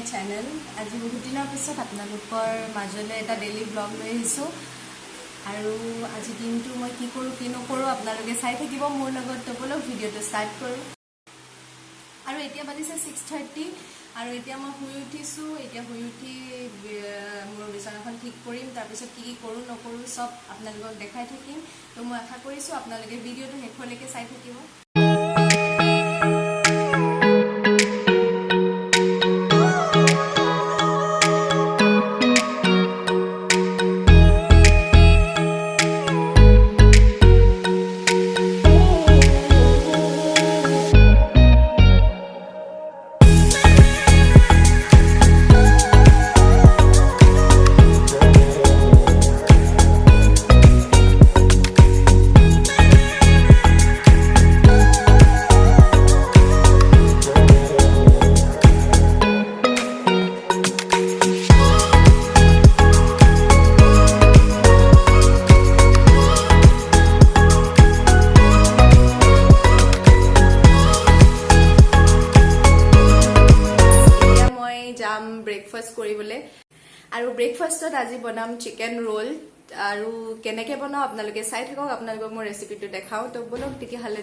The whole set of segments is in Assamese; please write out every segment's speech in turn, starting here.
My channel. আজি বহুত দিনৰ পিছত আপোনালোকৰ মাজলৈ এটা ডেইলি ব্লগ লৈ আহিছোঁ আৰু আজি দিনটো মই কি কৰোঁ কি নকৰোঁ আপোনালোকে চাই থাকিব মোৰ লগত। তো বলক ভিডিঅ'টো ষ্টাৰ্ট কৰোঁ। আৰু এতিয়া বাজিছে 6:30 আৰু এতিয়া মই শুই উঠিছোঁ। এতিয়া শুই উঠি মোৰ বিচনাখন ঠিক কৰিম, তাৰপিছত কি কি কৰোঁ নকৰোঁ চব আপোনালোকক দেখাই থাকিম। তো মই আশা কৰিছোঁ আপোনালোকে ভিডিঅ'টো শেষলৈকে চাই থাকিব। ব্ৰেকফাষ্ট কৰিবলৈ আৰু ব্ৰেকফাষ্টত আজি বনাম চিকেন ৰোল আৰু কেনেকৈ বনাওঁ আপোনালোকে চাই থাকক। আপোনালোকক মই ৰেচিপিটো দেখাওঁ। তো বলক তেতিয়াহ'লে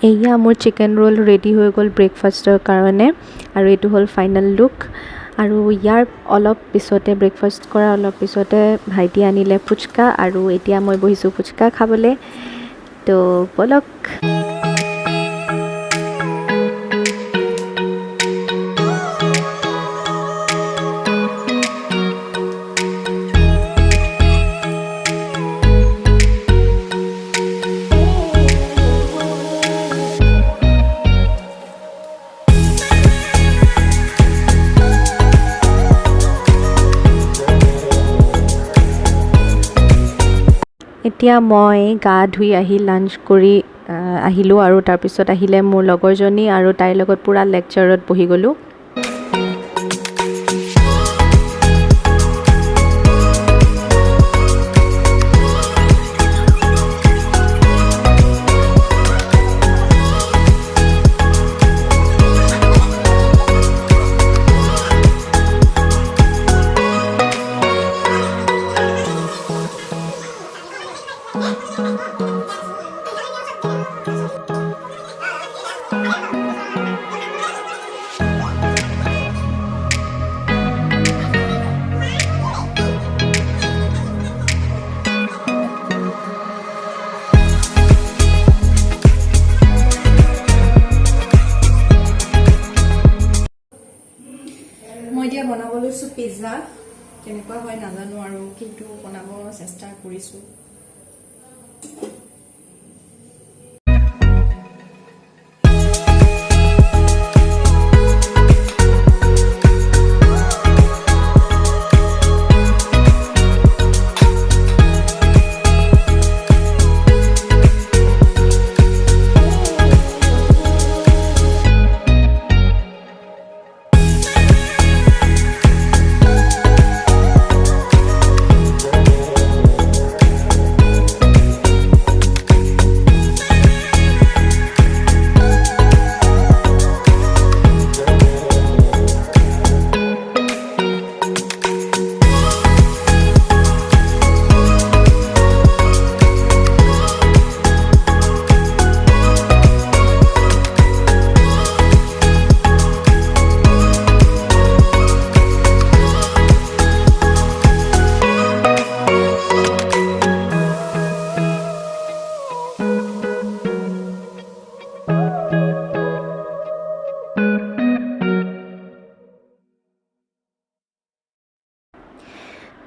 এয়া মোৰ চিকেন ৰোল ৰেডি হৈ গ'ল ব্ৰেকফাষ্টৰ কাৰণে আৰু এইটো হ'ল ফাইনেল লুক। আৰু ইয়াৰ অলপ পিছতে ব্ৰেকফাষ্ট কৰাৰ অলপ পিছতে ভাইটি আনিলে ফুচকা আৰু এতিয়া মই বহিছোঁ ফুচকা খাবলৈ। তো বলক এতিয়া মই গা ধুই আহি লাঞ্চ কৰি আহিলোঁ আৰু তাৰপিছত আহিলে মোৰ লগৰজনী আৰু তাইৰ লগত পূৰা লেকচাৰত বহি গ'লোঁ। মই এতিয়া বনাব লৈছোঁ পিজ্জা। কেনেকুৱা হয় নাজানো আৰু, কিন্তু বনাব চেষ্টা কৰিছোঁ।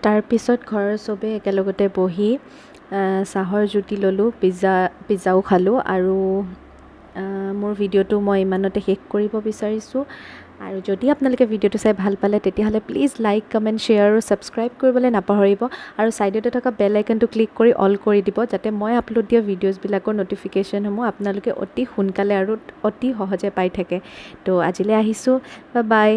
তাৰপিছত ঘৰৰ চবেই একেলগতে বহি চাহৰ জুতি ল'লোঁ, পিজ্জাও খালোঁ। আৰু মোৰ ভিডিঅ'টো মই ইমানতে শেষ কৰিব বিচাৰিছোঁ। আৰু যদি আপোনালোকে ভিডিঅ'টো চাই ভাল পালে তেতিয়াহ'লে প্লিজ লাইক, কমেণ্ট, শ্বেয়াৰ আৰু ছাবস্ক্ৰাইব কৰিবলৈ নাপাহৰিব। আৰু ছাইডতে থকা বেল আইকনটো ক্লিক কৰি অল কৰি দিব, যাতে মই আপলোড দিয়া ভিডিঅ'জবিলাকৰ ন'টিফিকেশ্যনসমূহ আপোনালোকে অতি সোনকালে আৰু অতি সহজে পাই থাকে। তো আজিলৈ আহিছোঁ, বাই বাই।